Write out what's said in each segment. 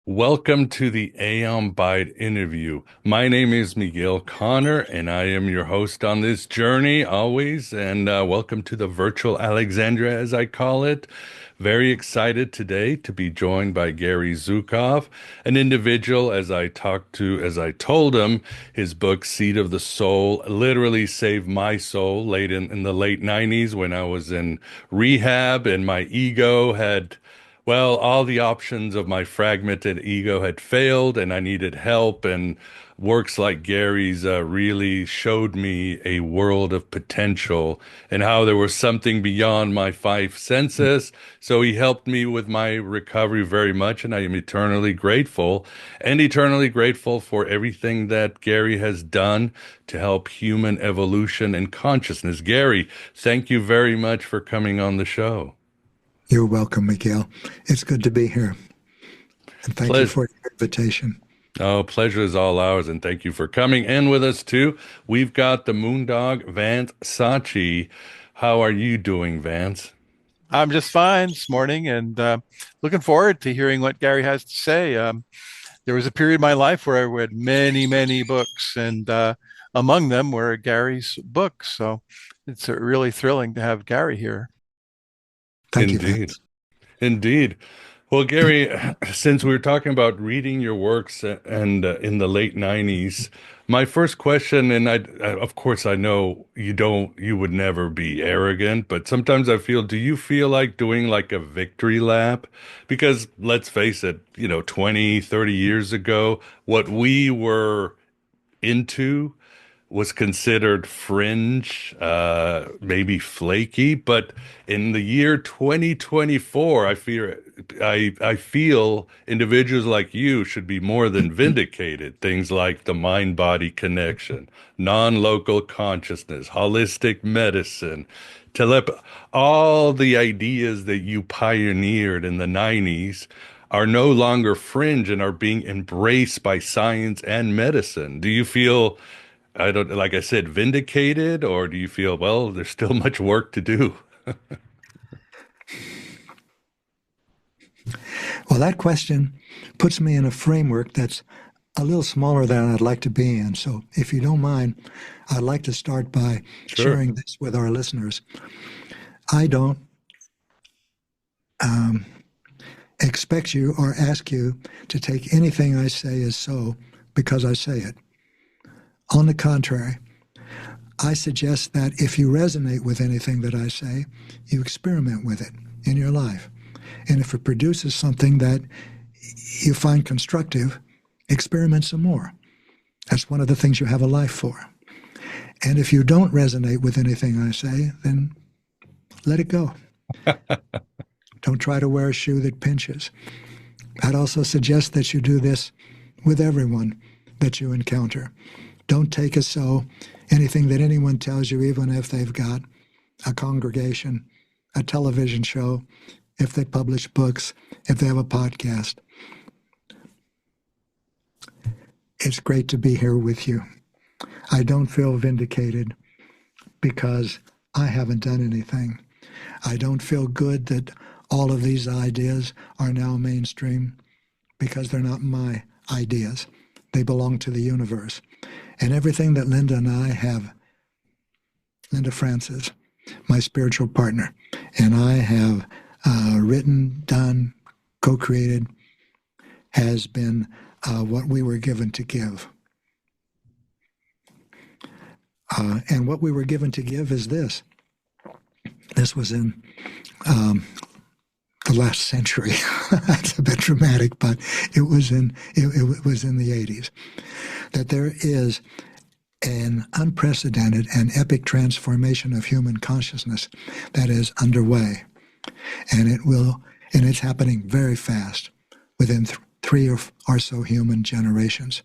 Welcome to the Aeon Byte interview. My name is Miguel Connor, and I am your host on this journey always. And welcome to the virtual Alexandria, as I call it. Very excited today to be joined by Gary Zukav, an individual, as I told him, his book, Seed of the Soul, literally saved my soul late in the late 90s when I was in rehab and my ego had all the options of my fragmented ego had failed and I needed help. And works like Gary's really showed me a world of potential and how there was something beyond my five senses. So he helped me with my recovery very much. And I am eternally grateful for everything that Gary has done to help human evolution and consciousness. Gary, thank you very much for coming on the show. You're welcome, Miguel. It's good to be here. And thank you for your invitation. Oh, pleasure is all ours, and thank you for coming. And with us, too, we've got the Moondog, Vance Sachi. How are you doing, Vance? I'm just fine this morning, and looking forward to hearing what Gary has to say. There was a period in my life where I read many, many books, and among them were Gary's books. So it's really thrilling to have Gary here. Thank Indeed. you, Vance. Indeed. Well, Gary, since we were talking about reading your works and in the late 90s, my first question, and of course, I know you would never be arrogant, but sometimes I feel, do you feel like doing like a victory lap? Because let's face it, 20, 30 years ago, what we were into was considered fringe, maybe flaky, but in the year 2024, I feel individuals like you should be more than vindicated. Things like the mind-body connection, non-local consciousness, holistic medicine, all the ideas that you pioneered in the 90s are no longer fringe and are being embraced by science and medicine. Do you feel, like I said, vindicated, or do you feel, well, there's still much work to do? Well, that question puts me in a framework that's a little smaller than I'd like to be in. So if you don't mind, I'd like to start by sharing this with our listeners. I don't expect you or ask you to take anything I say as so because I say it. On the contrary, I suggest that if you resonate with anything that I say, you experiment with it in your life. And if it produces something that you find constructive, experiment some more. That's one of the things you have a life for. And if you don't resonate with anything I say, then let it go. Don't try to wear a shoe that pinches. I'd also suggest that you do this with everyone that you encounter. Don't take as so anything that anyone tells you, even if they've got a congregation, a television show, if they publish books, if they have a podcast. It's great to be here with you. I don't feel vindicated because I haven't done anything. I don't feel good that all of these ideas are now mainstream because they're not my ideas. They belong to the universe. And everything that Linda and I have, Linda Francis, my spiritual partner, and I have written, done, co-created, has been what we were given to give. And what we were given to give is this. This was in the last century. That's a bit dramatic, but it was in the 80s. That there is an unprecedented and epic transformation of human consciousness that is underway, and it's happening very fast, within three or so human generations.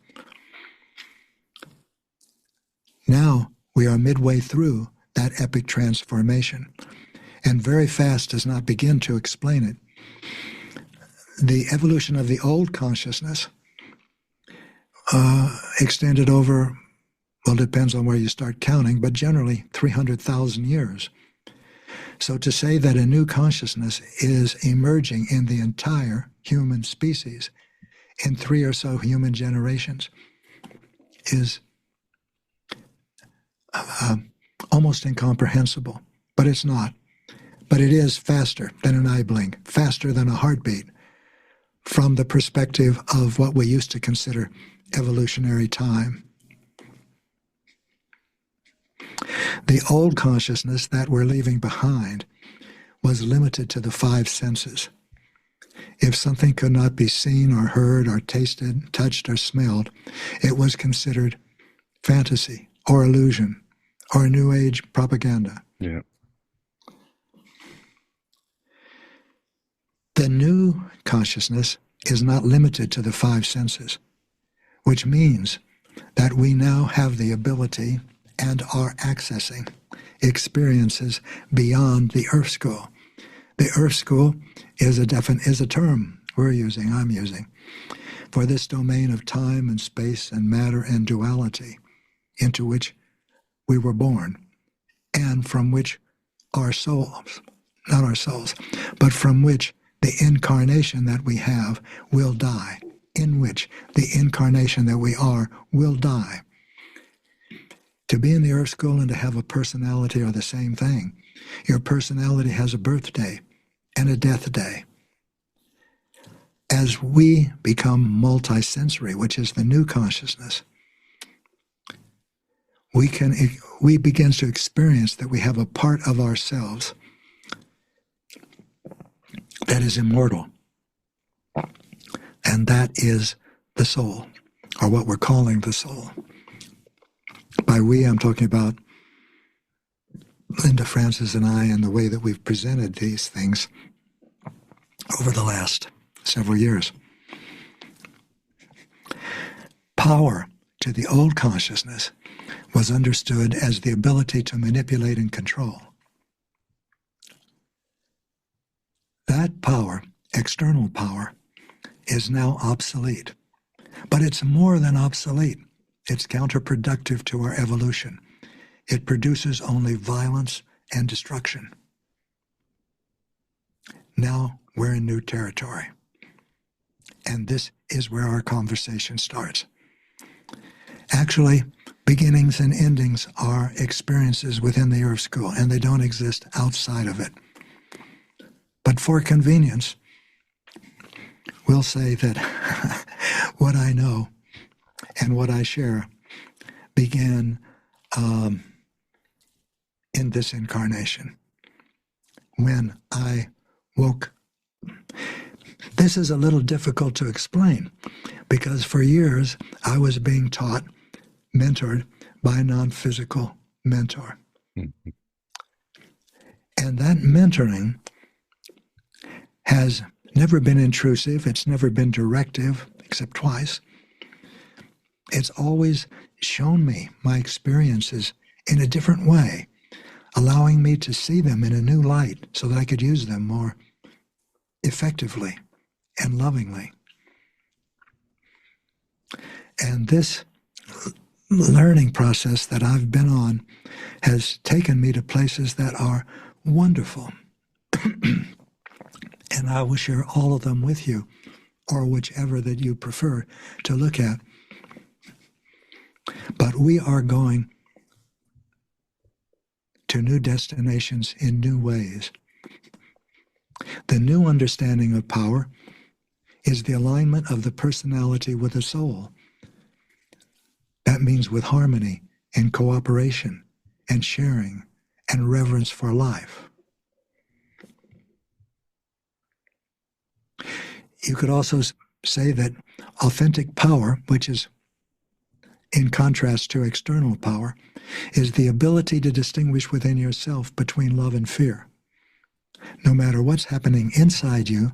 are midway through that epic transformation, and very fast does not begin to explain it. The evolution of the old consciousness extended over, well, it depends on where you start counting, but generally 300,000 years. So to say that a new consciousness is emerging in the entire human species in 3 or so human generations is almost incomprehensible, but it's not. But it is faster than an eye blink, faster than a heartbeat, from the perspective of what we used to consider evolutionary time. The old consciousness that we're leaving behind was limited to the 5 senses. If something could not be seen or heard or tasted, touched or smelled, it was considered fantasy or illusion or New Age propaganda. Yeah. The new consciousness is not limited to the 5 senses, which means that we now have the ability and are accessing experiences beyond the Earth School. The Earth School is a term I'm using, for this domain of time and space and matter and duality into which we were born, and from which our souls, not our souls, but from which the incarnation that we have will die, in which the incarnation that we are will die. To be in the Earth School and to have a personality are the same thing. Your personality has a birthday and a death day. As we become multisensory, which is the new consciousness, we begin to experience that we have a part of ourselves that is immortal, and that is the soul, or what we're calling the soul. By we, I'm talking about Linda Francis and I, and the way that we've presented these things over the last several years. Power to the old consciousness was understood as the ability to manipulate and control. That power, external power, is now obsolete. But it's more than obsolete. It's counterproductive to our evolution. It produces only violence and destruction. Now we're in new territory. And this is where our conversation starts. Actually, beginnings and endings are experiences within the Earth School, and they don't exist outside of it. But for convenience, we'll say that what I know and what I share began in this incarnation, when I woke. This is a little difficult to explain, because for years I was being taught, mentored by a non-physical mentor. Mm-hmm. And that mentoring has never been intrusive. It's never been directive, except twice. It's always shown me my experiences in a different way, allowing me to see them in a new light so that I could use them more effectively and lovingly. And this learning process that I've been on has taken me to places that are wonderful. And I will share all of them with you, or whichever that you prefer to look at. But we are going to new destinations in new ways. The new understanding of power is the alignment of the personality with the soul. That means with harmony and cooperation and sharing and reverence for life. You could also say that authentic power, which is in contrast to external power, is the ability to distinguish within yourself between love and fear, no matter what's happening inside you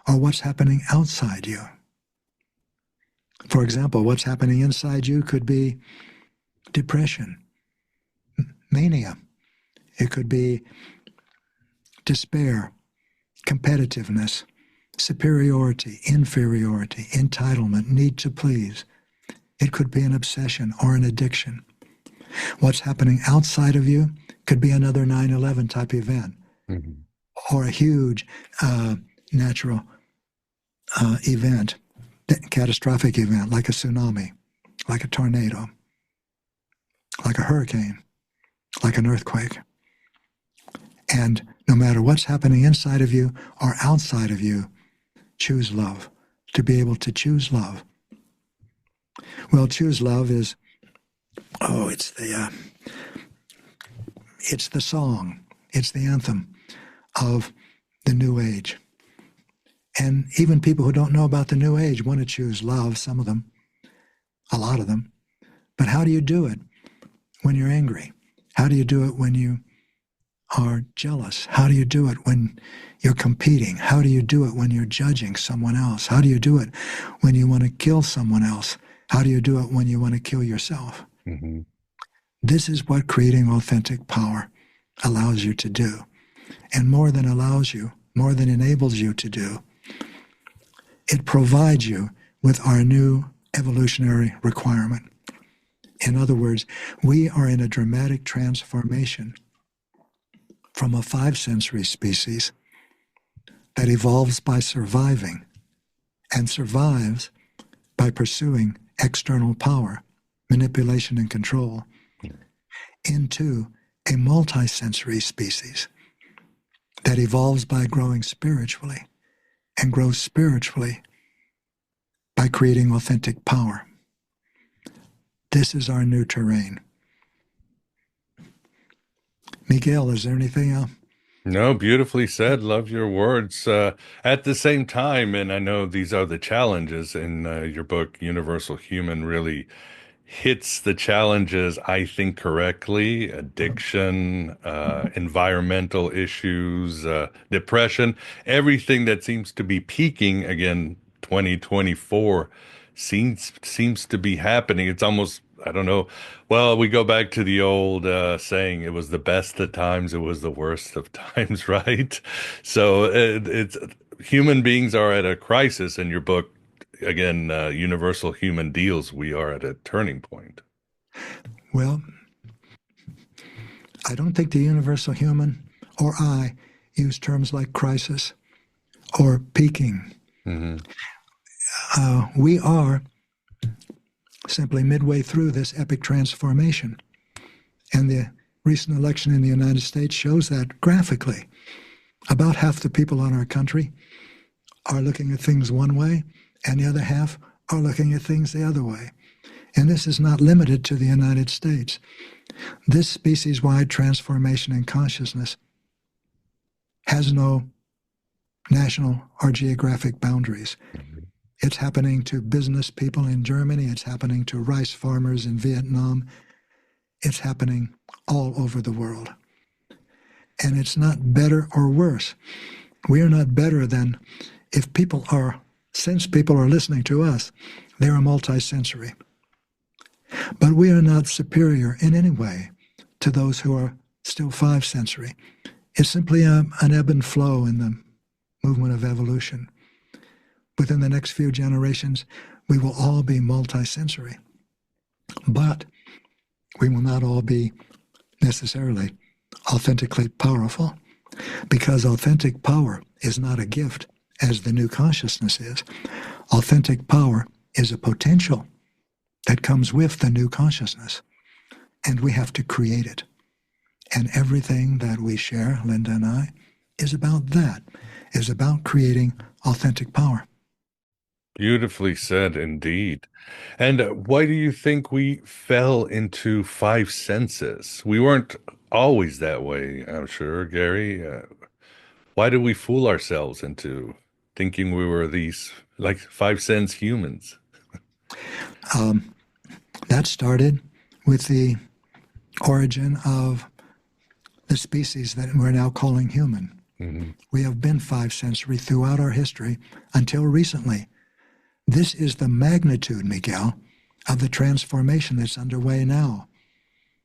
or what's happening outside you. For example, what's happening inside you could be depression, mania. It could be despair, competitiveness, superiority, inferiority, entitlement, need to please. It could be an obsession or an addiction. What's happening outside of you could be another 9/11 type event, Mhm. or a huge natural event, catastrophic event, like a tsunami, like a tornado, like a hurricane, like an earthquake. And no matter what's happening inside of you or outside of you, choose love. To be able to choose love. Well, choose love is, it's the song, it's the anthem of the New Age. And even people who don't know about the New Age want to choose love, some of them, a lot of them. But how do you do it when you're angry? How do you do it when you are jealous? How do you do it when you're competing? How do you do it when you're judging someone else? How do you do it when you want to kill someone else? How do you do it when you want to kill yourself? Mhm. This is what creating authentic power allows you to do. And more than allows you, more than enables you to do, it provides you with our new evolutionary requirement. In other words, we are in a dramatic transformation from a 5-sensory species that evolves by surviving and survives by pursuing external power, manipulation, and control, into a multisensory species that evolves by growing spiritually and grows spiritually by creating authentic power. This is our new terrain. Miguel, is there anything else? No, beautifully said. Love your words. At the same time, and I know these are the challenges in your book, Universal Human really hits the challenges, I think, correctly. Addiction, environmental issues, depression, everything that seems to be peaking again, 2024 seems to be happening. It's almost, I don't know. Well, we go back to the old saying, it was the best of times, it was the worst of times, right? So it's human beings are at a crisis in your book. Again, Universal Human deals, we are at a turning point. Well, I don't think the universal human or I use terms like crisis or peaking. Hmm. We are simply midway through this epic transformation. And the recent election in the United States shows that graphically. About half the people in our country are looking at things one way, and the other half are looking at things the other way. And this is not limited to the United States. This species-wide transformation in consciousness has no national or geographic boundaries. It's happening to business people in Germany. It's happening to rice farmers in Vietnam. It's happening all over the world. And it's not better or worse. We are not better than since people are listening to us, they are multisensory. But we are not superior in any way to those who are still 5-sensory. It's simply an ebb and flow in the movement of evolution. Within the next few generations, we will all be multisensory. But we will not all be necessarily authentically powerful, because authentic power is not a gift, as the new consciousness is. Authentic power is a potential that comes with the new consciousness, and we have to create it. And everything that we share, Linda and I, is about that, is about creating authentic power. Beautifully said indeed. And why do you think we fell into 5 senses? We weren't always that way, I'm sure, Gary. Why did we fool ourselves into thinking we were these like 5 sense humans? That started with the origin of the species that we're now calling human. Hmm. We have been 5-sensory throughout our history until recently. This is the magnitude, Miguel, of the transformation that's underway now.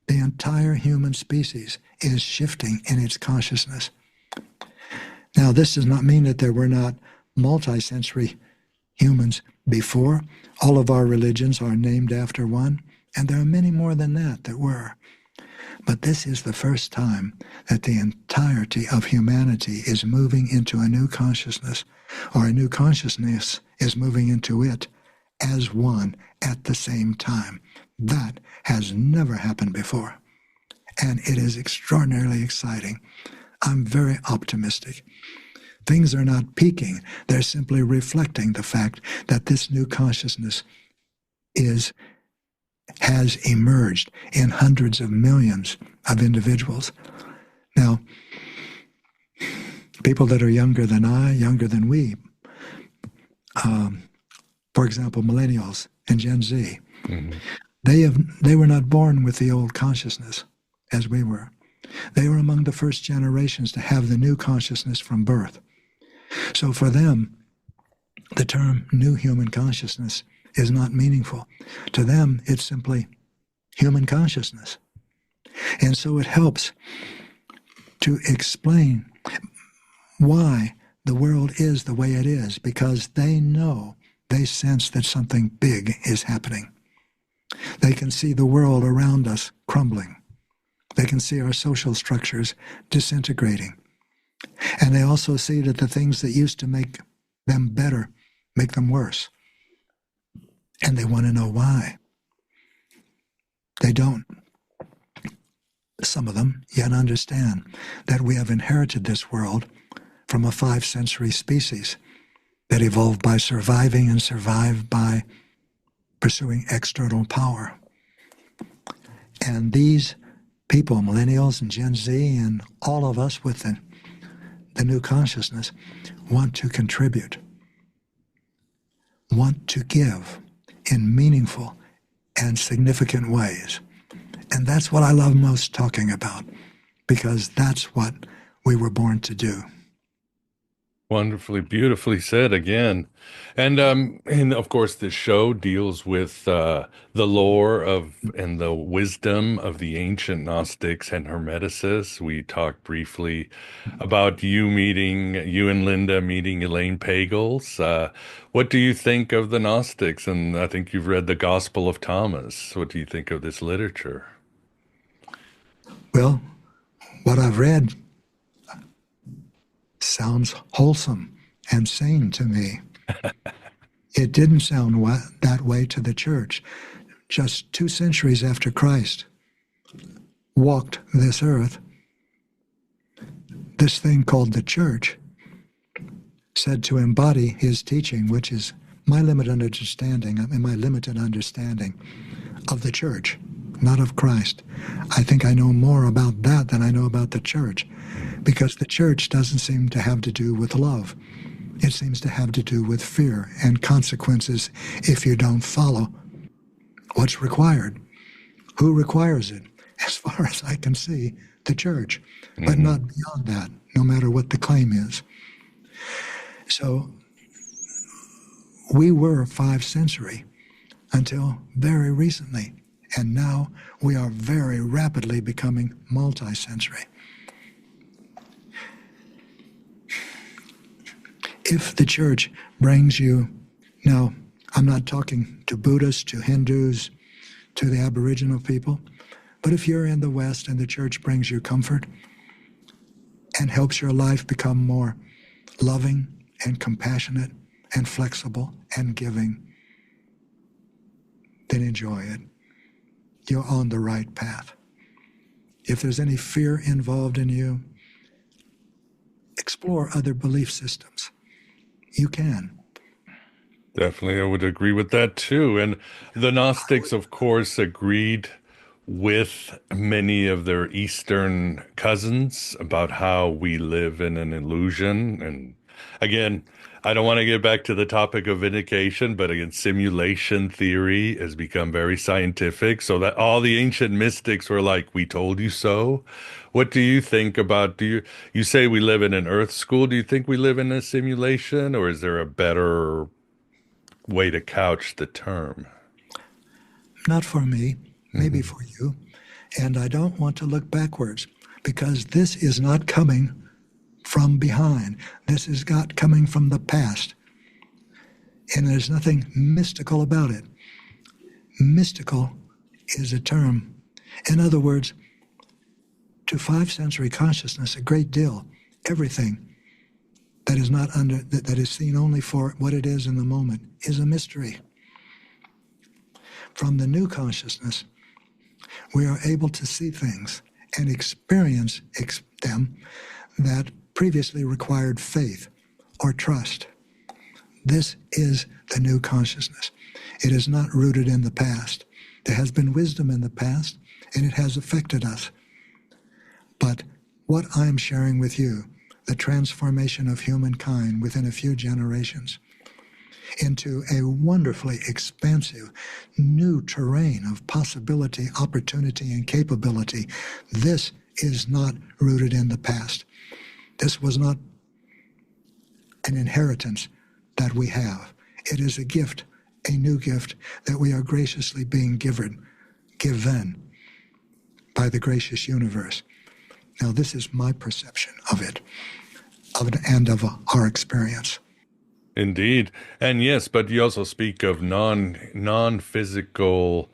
The entire human species is shifting in its consciousness. Now, this does not mean that there were not multisensory humans before. All of our religions are named after one, and there are many more than that that were. But this is the first time that the entirety of humanity is moving into a new consciousness, or a new consciousness is moving into it as one at the same time. That has never happened before, and it is extraordinarily exciting. I'm very optimistic. Things are not peaking. They're simply reflecting the fact that this new consciousness has emerged in hundreds of millions of individuals. Now, people that are younger than I, younger than we, for example, millennials and Gen Z, Mhm. they were not born with the old consciousness as we were. They were among the first generations to have the new consciousness from birth. So for them, the term new human consciousness is not meaningful. To them, it's simply human consciousness. And so it helps to explain why the world is the way it is, because they know, they sense that something big is happening. They can see the world around us crumbling. They can see our social structures disintegrating. And they also see that the things that used to make them better make them worse. And they want to know why. They don't, some of them, yet understand that we have inherited this world from a five-sensory species that evolved by surviving and survived by pursuing external power. And these people, millennials and Gen Z and all of us with the new consciousness, want to contribute, want to give in meaningful and significant ways. And that's what I love most talking about, because that's what we were born to do. Wonderfully, beautifully said again. And of course, this show deals with the lore of and the wisdom of the ancient Gnostics and Hermeticists. We talked briefly about you and Linda meeting Elaine Pagels. What do you think of the Gnostics? And I think you've read the Gospel of Thomas. What do you think of this literature? Well, what I've read sounds wholesome and sane to me. It didn't sound that way to the church. Just 2 centuries after Christ walked this earth, this thing called the church said to embody his teaching, which is my limited understanding of the church, not of Christ. I think I know more about that than I know about the church, because the church doesn't seem to have to do with love. It seems to have to do with fear and consequences if you don't follow what's required. Who requires it? As far as I can see, the church, but not beyond that, no matter what the claim is. So we were 5-sensory until very recently, and now we are very rapidly becoming multisensory. If the church brings you, now I'm not talking to Buddhists, to Hindus, to the Aboriginal people, but if you're in the West and the church brings you comfort and helps your life become more loving and compassionate and flexible and giving, then enjoy it. You're on the right path. If there's any fear involved in you, explore other belief systems. You can. Definitely, I would agree with that too. And the Gnostics, of course, agreed with many of their Eastern cousins about how we live in an illusion. And again, I don't want to get back to the topic of vindication, but again, simulation theory has become very scientific, so that all the ancient mystics were like, "We told you so." What do you think about, you say we live in an Earth school? Do you think we live in a simulation, or is there a better way to couch the term? Not for me, maybe Hmm. for you. And I don't want to look backwards, because this is not coming from behind. This is not coming from the past. And there's nothing mystical about it. Mystical is a term. In other words, to five-sensory consciousness, a great deal, everything that is not under, that is seen only for what it is in the moment, is a mystery. From the new consciousness, we are able to see things and experience them that previously required faith or trust. This is the new consciousness. It is not rooted in the past. There has been wisdom in the past, and it has affected us. But what I'm sharing with you, the transformation of humankind within a few generations into a wonderfully expansive new terrain of possibility, opportunity, and capability, this is not rooted in the past. This was not an inheritance that we have. It is a gift, a new gift that we are graciously being given by the gracious universe. Now, this is my perception of it, and of our experience. Indeed. And yes, but you also speak of non-physical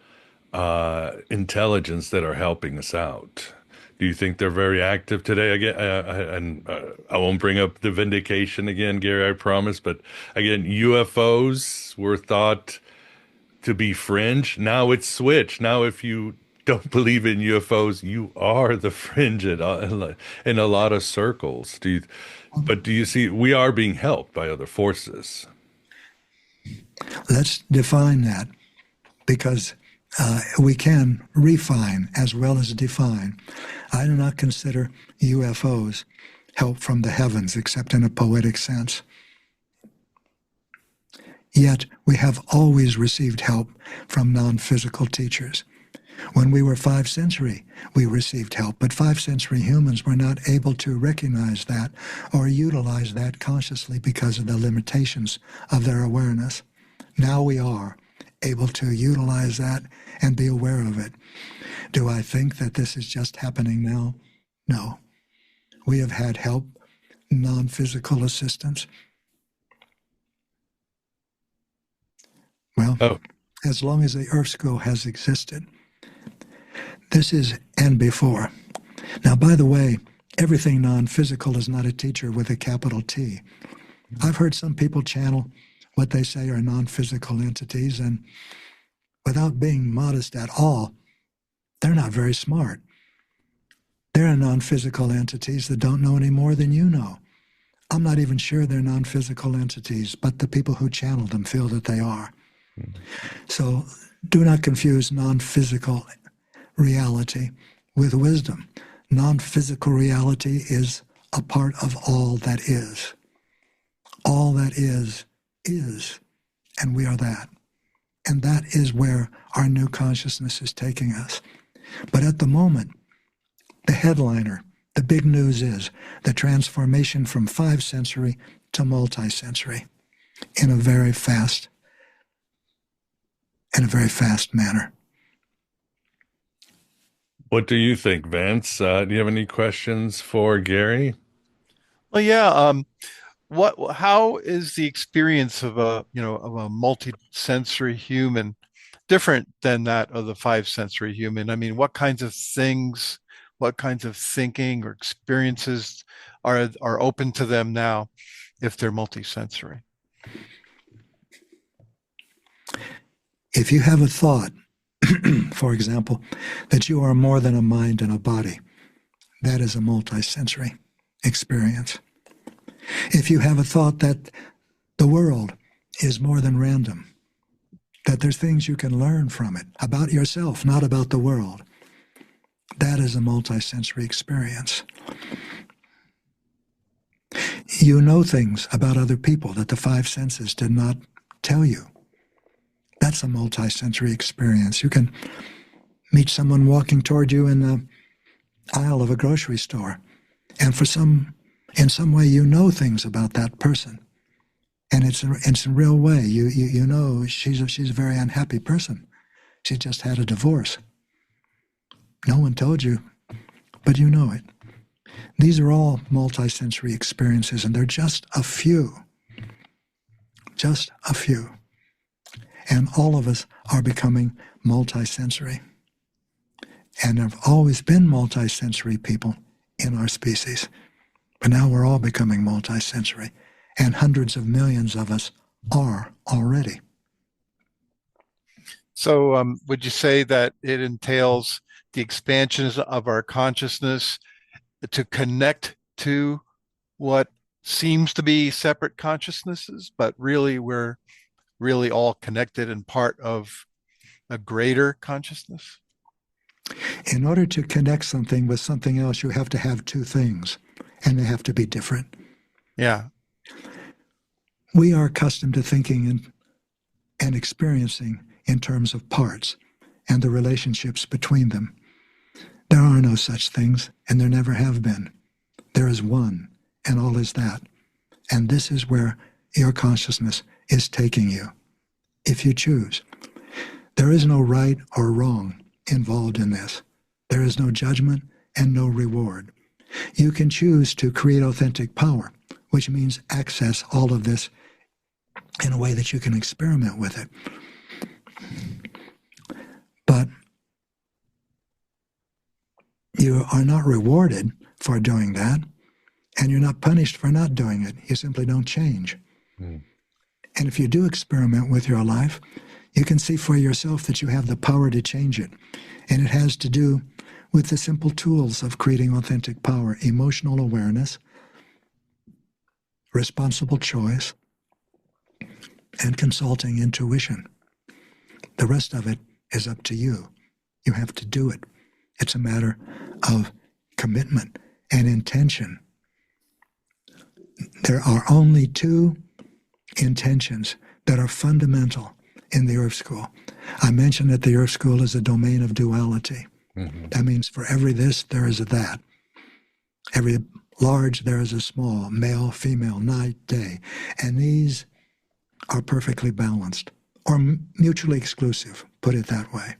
intelligence that are helping us out. Do you think they're very active today? Again, I won't bring up the vindication again, Gary, I promise. But again, UFOs were thought to be fringe. Now it's switched. Now, if you don't believe in UFOs, you are the fringe in a lot of circles. But do you see we are being helped by other forces? Let's define that, because we can refine as well as define. I do not consider UFOs help from the heavens, except in a poetic sense. Yet we have always received help from non-physical teachers. When we were five-sensory, we received help, but five-sensory humans were not able to recognize that or utilize that consciously because of the limitations of their awareness. Now we are able to utilize that and be aware of it. Do I think that this is just happening now? No. We have had help, non-physical assistance. Well, as long as the Earth School has existed, this is and before. Now, by the way, everything non-physical is not a teacher with a capital T. I've heard some people channel what they say are non-physical entities, and without being modest at all, they're not very smart. There are non-physical entities that don't know any more than you know. I'm not even sure they're non-physical entities, but the people who channel them feel that they are. So do not confuse non-physical reality with wisdom. Non-physical reality is a part of all that is. All that is, and we are that. And that is where our new consciousness is taking us. But at the moment, the headliner, the big news is the transformation from five-sensory to multi-sensory in a very fast manner. What do you think, Vance? Do you have any questions for Gary? Well, yeah. How is the experience of a multi-sensory human different than that of the five-sensory human? I mean, what kinds of things, what kinds of thinking or experiences are open to them now if they're multi-sensory? If you have a thought, for example, that you are more than a mind and a body, that is a multi-sensory experience. If you have a thought that the world is more than random, that there's things you can learn from it about yourself, not about the world, that is a multi-sensory experience. You know things about other people that the five senses did not tell you. That's a multi-sensory experience. You can meet someone walking toward you in the aisle of a grocery store, and in some way you know things about that person, and it's a real way. You know she's a very unhappy person. She just had a divorce. No one told you, but you know it. These are all multisensory experiences, and they're just a few. Just a few. And all of us are becoming multisensory. And there have always been multisensory people in our species. But now we're all becoming multisensory. And hundreds of millions of us are already. So, would you say that it entails the expansions of our consciousness to connect to what seems to be separate consciousnesses, but really we're really all connected and part of a greater consciousness? In order to connect something with something else, you have to have two things, and they have to be different. Yeah. We are accustomed to thinking and experiencing in terms of parts and the relationships between them. There are no such things, and there never have been. There is one, and all is that. And this is where your consciousness is taking you, if you choose. There is no right or wrong involved in this. There is no judgment and no reward. You can choose to create authentic power, which means access all of this in a way that you can experiment with it. But you are not rewarded for doing that, and you're not punished for not doing it. You simply don't change. Mm. And if you do experiment with your life, you can see for yourself that you have the power to change it. And it has to do with the simple tools of creating authentic power: emotional awareness, responsible choice, and consulting intuition. The rest of it is up to you. You have to do it. It's a matter of commitment and intention. There are only two intentions that are fundamental in the Earth School. I mentioned that the Earth School is a domain of duality. Mm-hmm. That means for every this, there is a that. Every large, there is a small, male, female, night, day. And these are perfectly balanced or mutually exclusive, put it that way.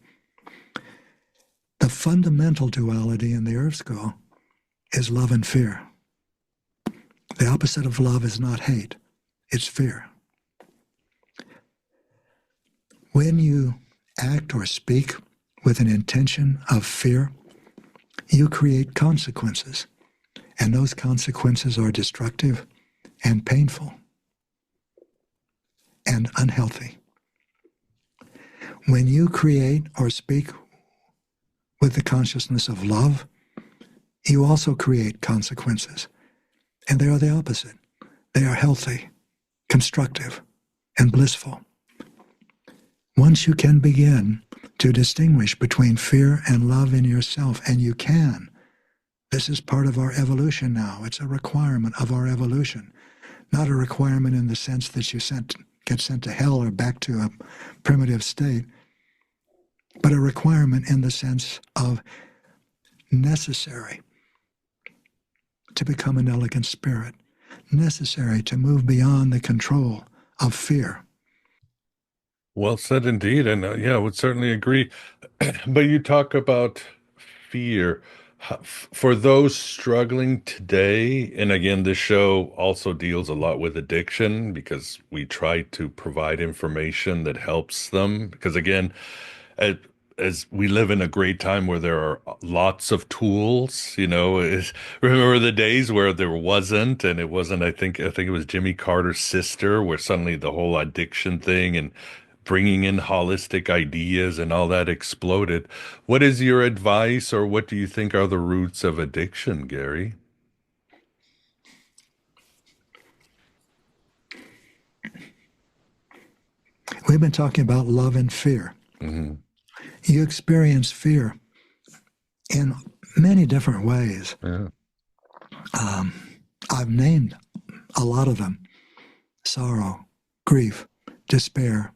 The fundamental duality in the Earth School is love and fear. The opposite of love is not hate, it's fear. When you act or speak with an intention of fear, you create consequences, and those consequences are destructive and painful and unhealthy. When you create or speak with the consciousness of love, you also create consequences, and they are the opposite. They are healthy, constructive, and blissful. Once you can begin to distinguish between fear and love in yourself, and you can, this is part of our evolution now. It's a requirement of our evolution, not a requirement in the sense that you get sent to hell or back to a primitive state, but a requirement in the sense of necessary to become an elegant spirit, necessary to move beyond the control of fear. Well said indeed. And yeah, I would certainly agree. But you talk about fear. For those struggling today, and again, this show also deals a lot with addiction because we try to provide information that helps them. Because again, as, as we live in a great time where there are lots of tools, remember the days where there wasn't, and it wasn't, I think it was Jimmy Carter's sister, where suddenly the whole addiction thing and bringing in holistic ideas and all that exploded. What is your advice, or what do you think are the roots of addiction, Gary? We've been talking about love and fear. Mm-hmm. You experience fear in many different ways. Yeah. I've named a lot of them: sorrow, grief, despair,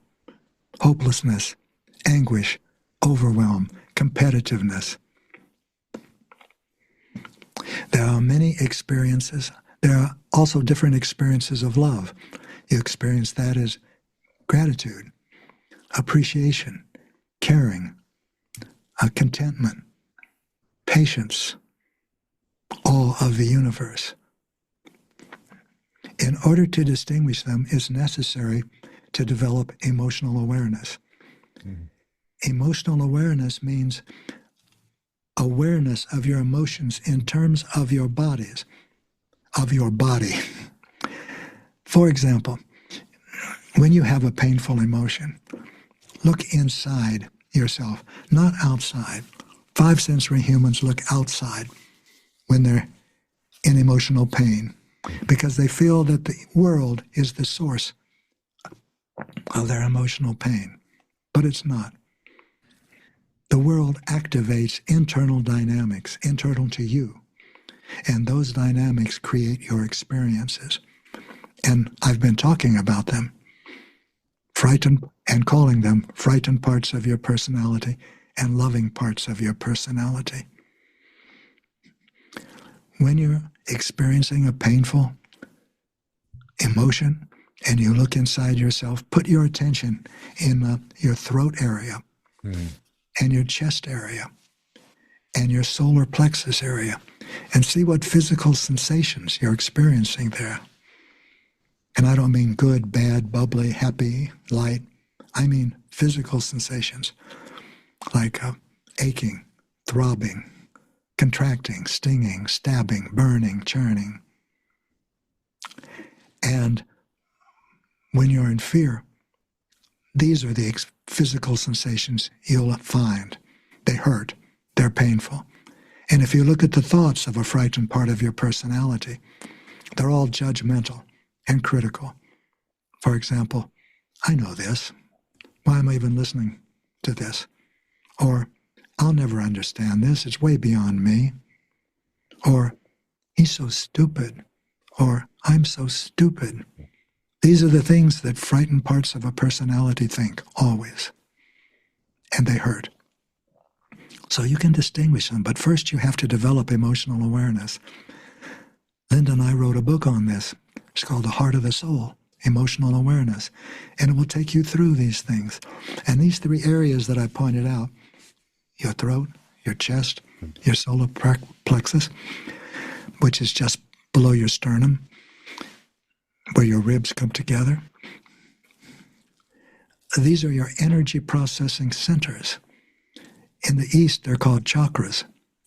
hopelessness, anguish, overwhelm, competitiveness. There are many experiences. There are also different experiences of love. You experience that as gratitude, appreciation, caring, contentment, patience, awe of the universe. In order to distinguish them, it's necessary to develop emotional awareness. Mm. Emotional awareness means awareness of your emotions in terms of your bodies, of your body. For example, when you have a painful emotion, look inside yourself, not outside. 5 sensory humans look outside when they're in emotional pain because they feel that the world is the source of their emotional pain. But it's not. The world activates internal dynamics, internal to you, and those dynamics create your experiences. And I've been talking about them, frightened, and calling them frightened parts of your personality and loving parts of your personality. When you're experiencing a painful emotion and you look inside yourself, put your attention in your throat area and your chest area and your solar plexus area and see what physical sensations you're experiencing there. And I don't mean good, bad, bubbly, happy, light. I mean physical sensations like aching, throbbing, contracting, stinging, stabbing, burning, churning. And when you're in fear, these are the physical sensations you'll find. They hurt. They're painful. And if you look at the thoughts of a frightened part of your personality, they're all judgmental and critical. For example, I know this. Why am I even listening to this? Or, I'll never understand this. It's way beyond me. Or, he's so stupid. Or, I'm so stupid. These are the things that frightened parts of a personality think, always. And they hurt. So you can distinguish them, but first you have to develop emotional awareness. Linda and I wrote a book on this. It's called The Heart of the Soul, Emotional Awareness. And it will take you through these things. And these 3 areas that I pointed out, your throat, your chest, your solar plexus, which is just below your sternum, where your ribs come together. These are your energy processing centers. In the East, they're called chakras.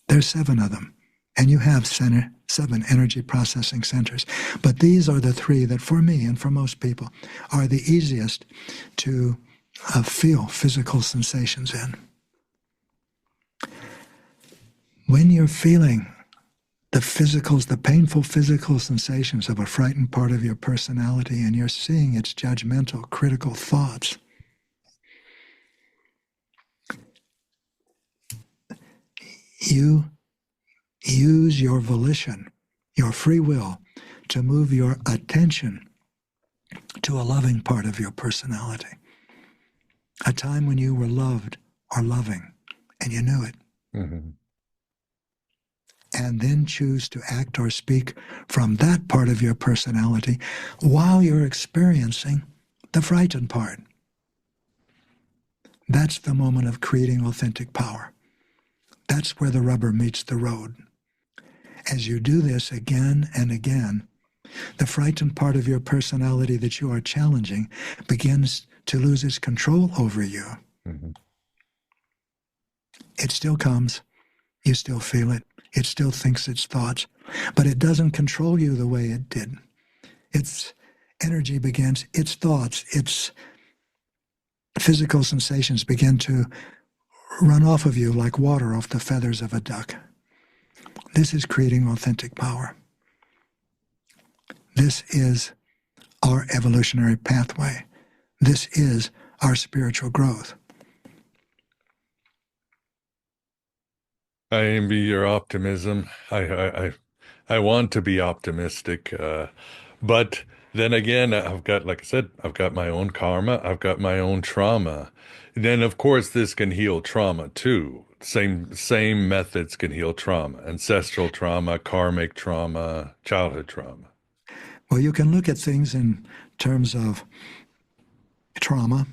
There's 7 of them. And you have 7 energy processing centers. But these are the 3 that, for me and for most people, are the easiest to feel physical sensations in. When you're feeling the painful physical sensations of a frightened part of your personality and you're seeing its judgmental, critical thoughts, you use your volition, your free will, to move your attention to a loving part of your personality. A time when you were loved or loving, and you knew it. Mm-hmm. And then choose to act or speak from that part of your personality while you're experiencing the frightened part. That's the moment of creating authentic power. That's where the rubber meets the road. As you do this again and again, the frightened part of your personality that you are challenging begins to lose its control over you. Mm-hmm. It still comes. You still feel it. It still thinks its thoughts, but it doesn't control you the way it did. Its energy begins, its thoughts, its physical sensations begin to run off of you like water off the feathers of a duck. This is creating authentic power. This is our evolutionary pathway. This is our spiritual growth. I envy your optimism. I want to be optimistic, but then again, like I said, I've got my own karma. I've got my own trauma. Then, of course, this can heal trauma too. Same methods can heal trauma: ancestral trauma, karmic trauma, childhood trauma. Well, you can look at things in terms of trauma.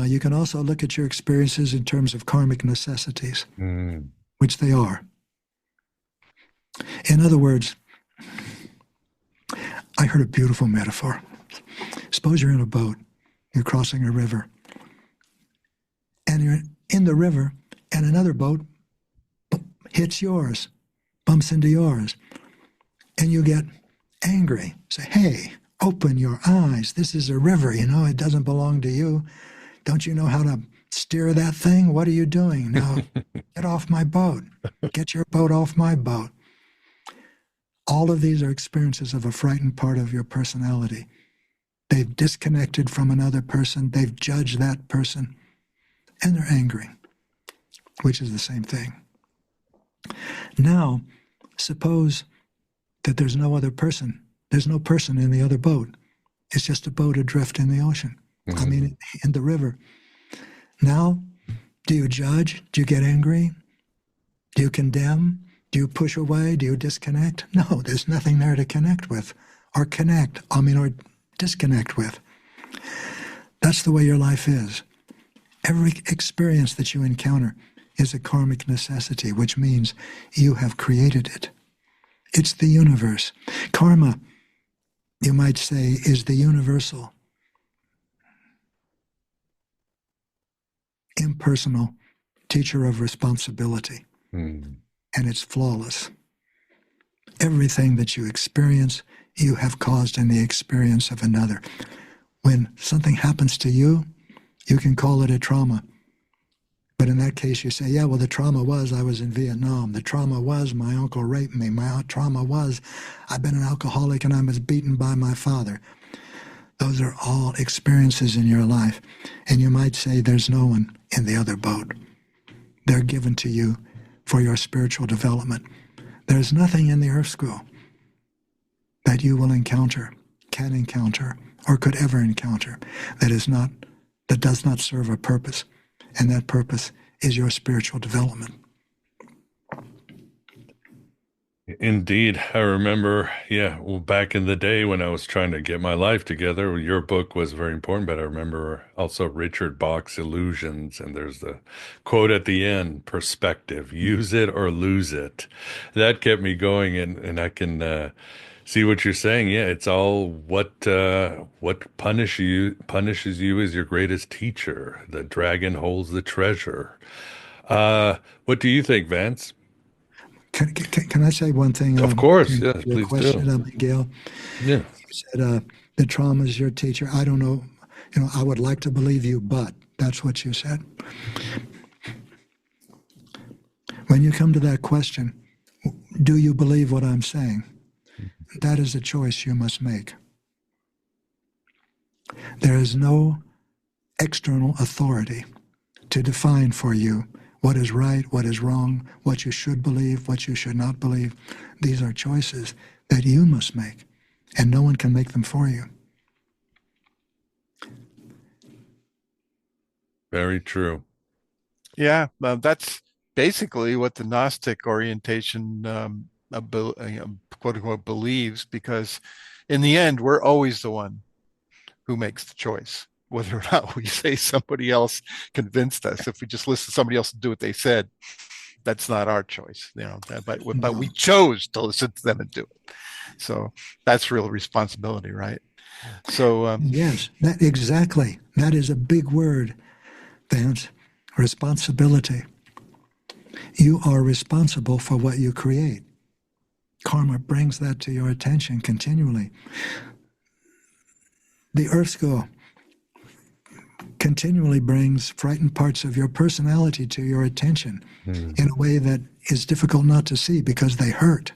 You can also look at your experiences in terms of karmic necessities. which they are. In other words, I heard a beautiful metaphor. Suppose you're in a boat, you're crossing a river, and you're in the river, and another boat hits yours, bumps into yours, and you get angry. Say, hey, open your eyes. This is a river, it doesn't belong to you. Don't you know how to steer that thing? What are you doing? Now, get off my boat. Get your boat off my boat. All of these are experiences of a frightened part of your personality. They've disconnected from another person. They've judged that person, and they're angry, which is the same thing. Now, suppose that there's no other person. There's no person in the other boat. It's just a boat adrift in the ocean. I mean, in the river. Now, do you judge? Do you get angry? Do you condemn? Do you push away? Do you disconnect? No, there's nothing there to connect with or disconnect with. That's the way your life is. Every experience that you encounter is a karmic necessity, which means you have created it. It's the universe. Karma, you might say, is the universal, impersonal teacher of responsibility. And it's flawless. Everything that you experience, you have caused in the experience of another. When something happens to you, you can call it a trauma. But in that case, you say, yeah, well, the trauma was I was in Vietnam. The trauma was my uncle raped me. My trauma was I've been an alcoholic and I was beaten by my father. Those are all experiences in your life. And you might say there's no one in the other boat. They're given to you for your spiritual development. There's nothing in the Earth School that you will encounter, can encounter, or could ever encounter that does not serve a purpose. And that purpose is your spiritual development. Indeed. I remember, back in the day when I was trying to get my life together, your book was very important, but I remember also Richard Bach's Illusions, and there's the quote at the end, perspective, use it or lose it. That kept me going, and I can see what you're saying. Yeah, it's all what punishes you is your greatest teacher. The dragon holds the treasure. What do you think, Vance? Can I say one thing? Of course, to yes, your please question, do. Miguel. Yeah. You said the trauma is your teacher. I don't know. I would like to believe you, but that's what you said. When you come to that question, do you believe what I'm saying? That is a choice you must make. There is no external authority to define for you what is right, what is wrong, what you should believe, what you should not believe. These are choices that you must make, and no one can make them for you. Very true. Yeah, that's basically what the Gnostic orientation, quote unquote, believes, because in the end, we're always the one who makes the choice, whether or not we say somebody else convinced us. If we just listen to somebody else and do what they said, that's not our choice, but we chose to listen to them and do it. So that's real responsibility, right? So yes, exactly. That is a big word, Vance. Responsibility. You are responsible for what you create. Karma brings that to your attention continually. The Earth School continually brings frightened parts of your personality to your attention in a way that is difficult not to see because they hurt.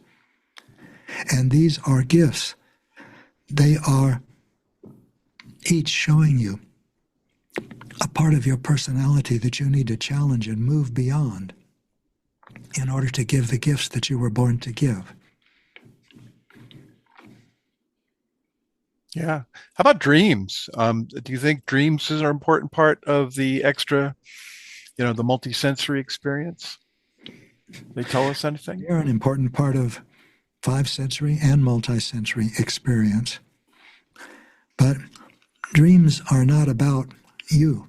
And these are gifts. They are each showing you a part of your personality that you need to challenge and move beyond in order to give the gifts that you were born to give. yeah. How about dreams? Do you think dreams is an important part of the extra, the multisensory experience? They tell us anything? They're an important part of five-sensory and multisensory experience. But dreams are not about you.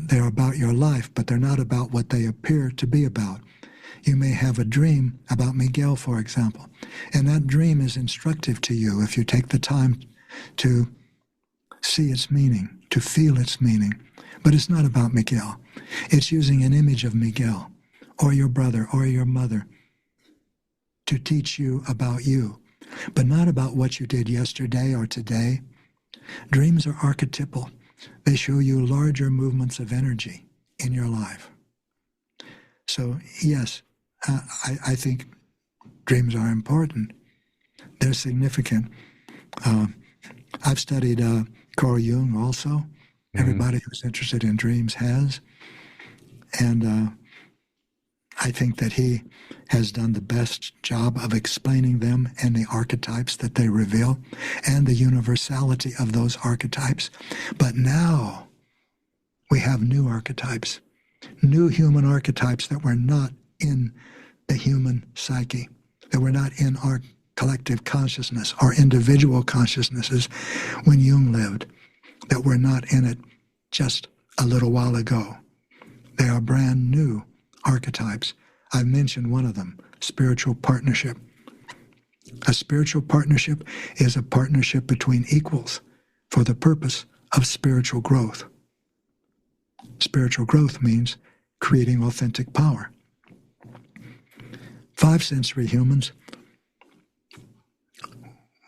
They're about your life, but they're not about what they appear to be about. You may have a dream about Miguel, for example, and that dream is instructive to you if you take the time to see its meaning, to feel its meaning. But it's not about Miguel. It's using an image of Miguel or your brother or your mother to teach you about you, but not about what you did yesterday or today. Dreams are archetypal. They show you larger movements of energy in your life. So yes, I think dreams are important. They're significant. I've studied Carl Jung also. Everybody who's interested in dreams has. And I think that he has done the best job of explaining them and the archetypes that they reveal and the universality of those archetypes. But now we have new archetypes, new human archetypes that were not in the human psyche, that were not in our collective consciousness, our individual consciousnesses when Jung lived, that were not in it just a little while ago. They are brand new archetypes. I've mentioned one of them, spiritual partnership. A spiritual partnership is a partnership between equals for the purpose of spiritual growth. Spiritual growth means creating authentic power. Five-sensory humans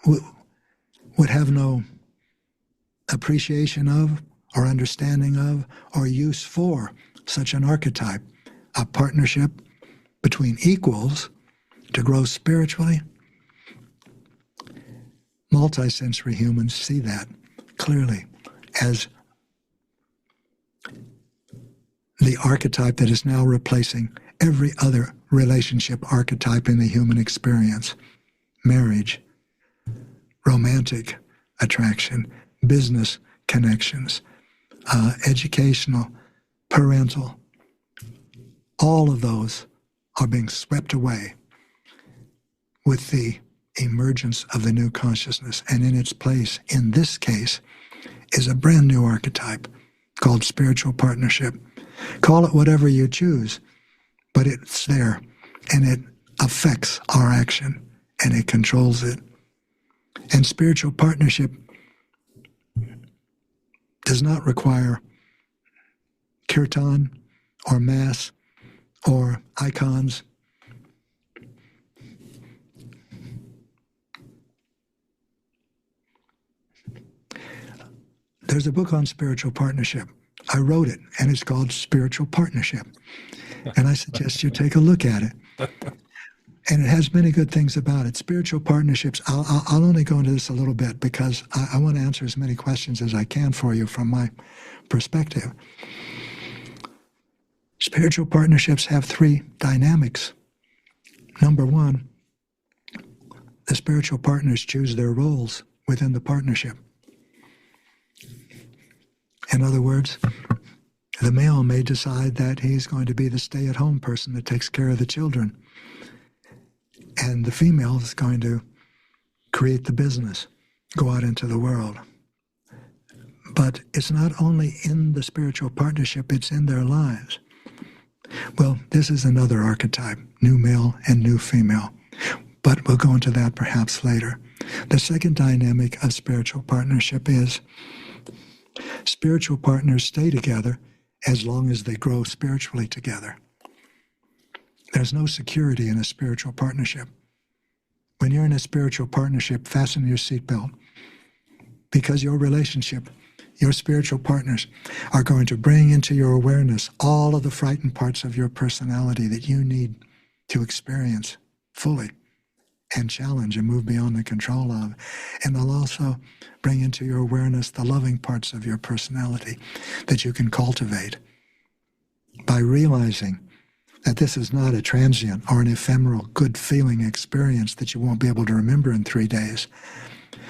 would have no appreciation of or understanding of or use for such an archetype, a partnership between equals to grow spiritually. Multisensory humans see that clearly as the archetype that is now replacing every other relationship archetype in the human experience. Marriage, romantic attraction, business connections, educational, parental. All of those are being swept away with the emergence of the new consciousness. And in its place, in this case, is a brand new archetype called spiritual partnership. Call it whatever you choose, but it's there, and it affects our action, and it controls it. And spiritual partnership does not require kirtan or mass or icons. There's a book on spiritual partnership. I wrote it, and it's called Spiritual Partnership. And I suggest you take a look at it. And it has many good things about it. Spiritual partnerships, I'll only go into this a little bit because I want to answer as many questions as I can for you from my perspective. Spiritual partnerships have three dynamics. Number one, the spiritual partners choose their roles within the partnership. In other words, the male may decide that he's going to be the stay-at-home person that takes care of the children. And the female is going to create the business, go out into the world. But it's not only in the spiritual partnership, it's in their lives. Well, this is another archetype, new male and new female. But we'll go into that perhaps later. The second dynamic of spiritual partnership is spiritual partners stay together as long as they grow spiritually together. There's no security in a spiritual partnership. When you're in a spiritual partnership, fasten your seatbelt, because your relationship, your spiritual partners are going to bring into your awareness all of the frightened parts of your personality that you need to experience fully and challenge and move beyond the control of. And they'll also bring into your awareness the loving parts of your personality that you can cultivate by realizing that this is not a transient or an ephemeral good feeling experience that you won't be able to remember in 3 days.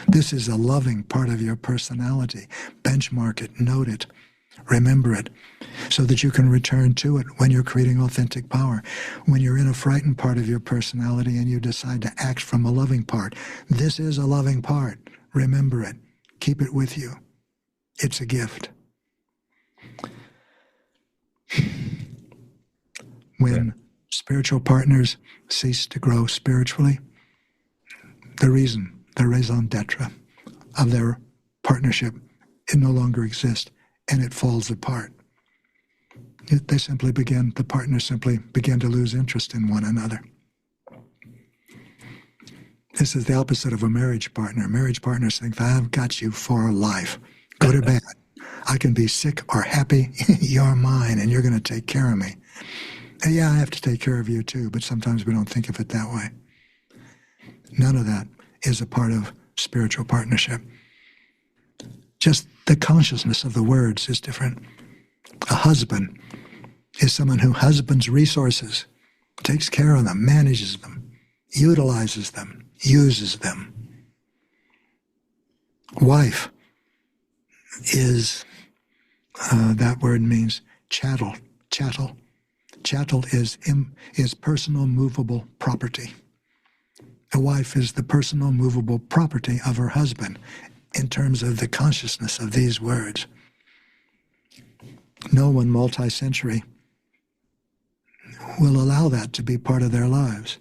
This is a loving part of your personality. Benchmark it, note it, remember it, so that you can return to it when you're creating authentic power. When you're in a frightened part of your personality and you decide to act from a loving part, this is a loving part. Remember it. Keep it with you. It's a gift. Yeah. When spiritual partners cease to grow spiritually, the raison d'etre of their partnership, it no longer exists and it falls apart. The partners simply begin to lose interest in one another. This is the opposite of a marriage partner. Marriage partners think, I've got you for life, good or bad. I can be sick or happy, you're mine, and you're going to take care of me. And yeah, I have to take care of you too, but sometimes we don't think of it that way. None of that is a part of spiritual partnership. Just the consciousness of the words is different. A husband is someone who husbands resources, takes care of them, manages them, utilizes them, uses them. Wife is, that word means chattel. Chattel is personal movable property. A wife is the personal movable property of her husband in terms of the consciousness of these words. No one multi-century will allow that to be part of their lives.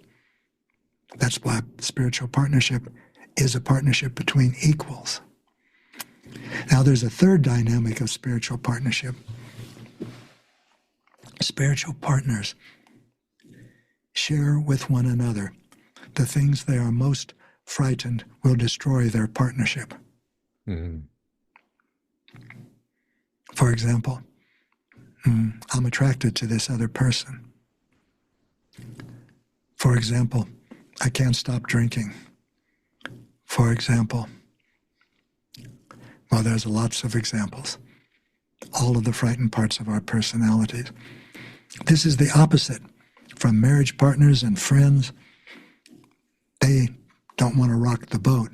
That's why spiritual partnership is a partnership between equals. Now, there's a third dynamic of spiritual partnership. Spiritual partners share with one another the things they are most frightened will destroy their partnership. Mm-hmm. For example, I'm attracted to this other person. For example, I can't stop drinking. For example, well, there's lots of examples. All of the frightened parts of our personalities. This is the opposite from marriage partners and friends. They don't want to rock the boat.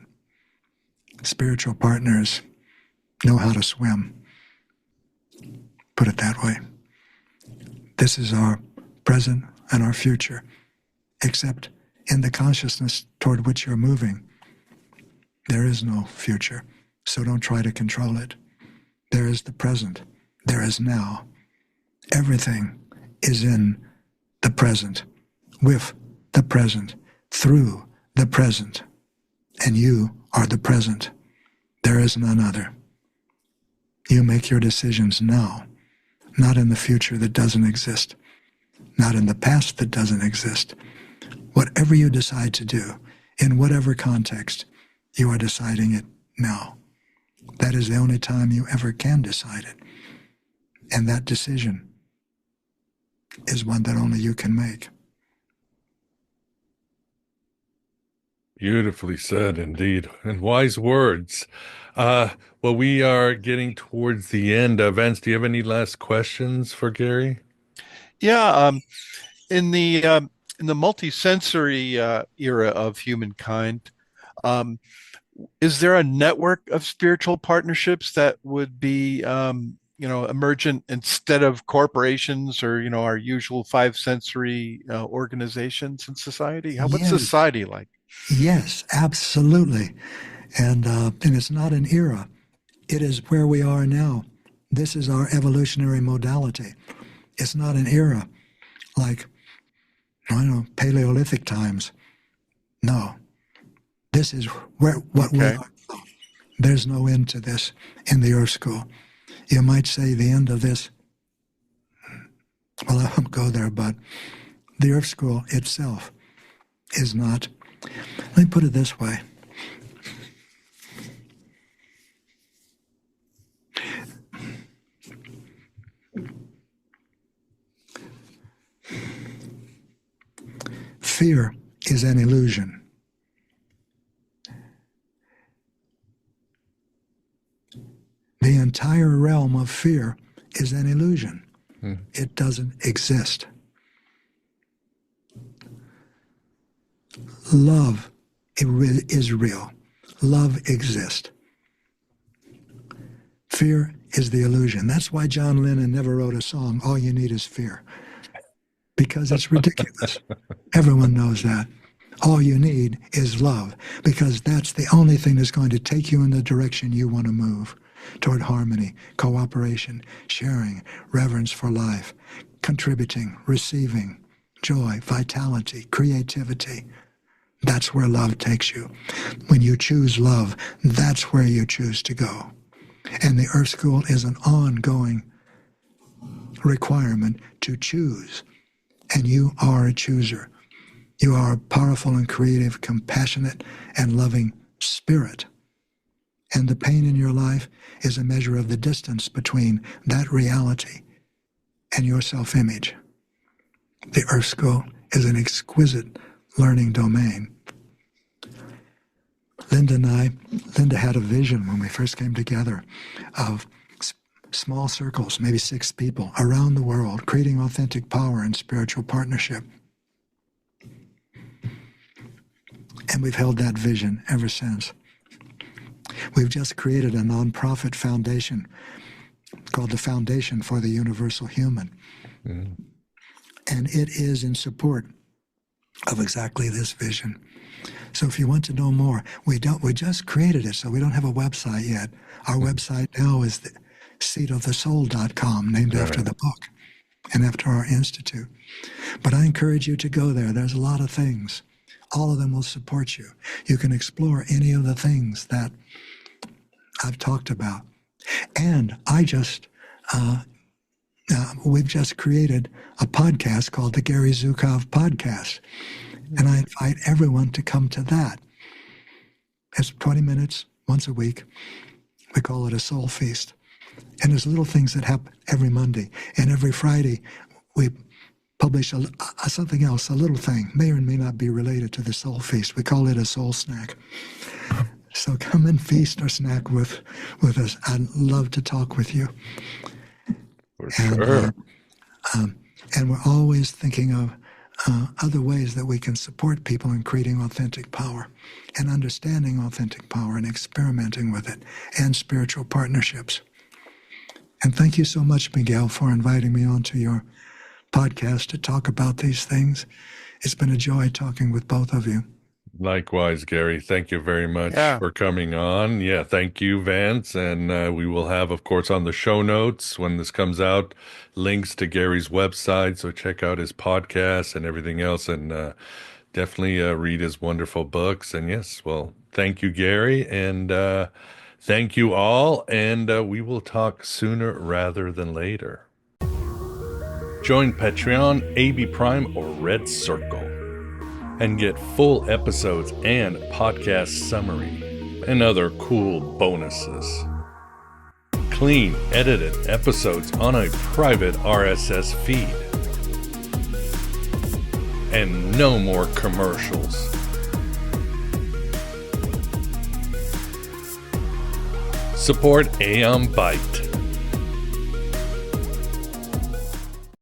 Spiritual partners know how to swim. Put it that way. This is our present and our future, except in the consciousness toward which you're moving. There is no future, so don't try to control it. There is the present. There is now. Everything is in the present, with the present, through the present, and you are the present. There is none other. You make your decisions now, not in the future that doesn't exist, not in the past that doesn't exist. Whatever you decide to do, in whatever context, you are deciding it now. That is the only time you ever can decide it. And that decision is one that only you can make. Beautifully said, indeed, and wise words. Well, we are getting towards the end. Vance, do you have any last questions for Gary? Yeah, in the multisensory era of humankind, um, is there a network of spiritual partnerships that would be emergent instead of corporations or our usual five sensory organizations in society? What's Yes, society like? yes, absolutely. And it's not an era. It is where we are now. This is our evolutionary modality. It's not an era like, I don't know, Paleolithic times. No. This is what we Okay. are. There's no end to this in the Earth School. You might say the end of this, well, I won't go there, but the Earth School itself is not. Let me put it this way. Fear is an illusion. The entire realm of fear is an illusion. It doesn't exist. Love is real. Love exists. Fear is the illusion. That's why John Lennon never wrote a song, All You Need Is Fear, because it's ridiculous. Everyone knows that. All you need is love, because that's the only thing that's going to take you in the direction you want to move, toward harmony, cooperation, sharing, reverence for life, contributing, receiving, joy, vitality, creativity. That's where love takes you. When you choose love, that's where you choose to go. And the Earth School is an ongoing requirement to choose. And you are a chooser. You are a powerful and creative, compassionate and loving spirit. And the pain in your life is a measure of the distance between that reality and your self-image. The Earth School is an exquisite learning domain. Linda had a vision when we first came together of small circles, maybe 6 people around the world, creating authentic power and spiritual partnership. And we've held that vision ever since. We've just created a nonprofit foundation called the Foundation for the Universal Human. Mm. And it is in support of exactly this vision. So if you want to know more, we just created it, so we don't have a website yet. Our website now is the seatofthesoul.com, named after the book and after our institute. But I encourage you to go there. There's a lot of things. All of them will support you. You can explore any of the things that I've talked about. And we've just created a podcast called the Gary Zukav Podcast. And I invite everyone to come to that. It's 20 minutes once a week. We call it a soul feast. And there's little things that happen every Monday. And every Friday, we publish something else, a little thing. May or may not be related to the soul feast. We call it a soul snack. So come and feast or snack with us. I'd love to talk with you. For sure. And we're always thinking of other ways that we can support people in creating authentic power and understanding authentic power and experimenting with it and spiritual partnerships. And thank you so much, Miguel, for inviting me onto your podcast to talk about these things. It's been a joy talking with both of you. Likewise, Gary. Thank you very much for coming on. Yeah, thank you, Vance. And we will have, of course, on the show notes when this comes out, links to Gary's website. So check out his podcast and everything else. And definitely read his wonderful books. And yes, well, thank you, Gary. And thank you all. And we will talk sooner rather than later. Join Patreon, AB Prime, or Red Circle and get full episodes and podcast summary and other cool bonuses. Clean, edited episodes on a private RSS feed. And no more commercials. Support Aeon Byte.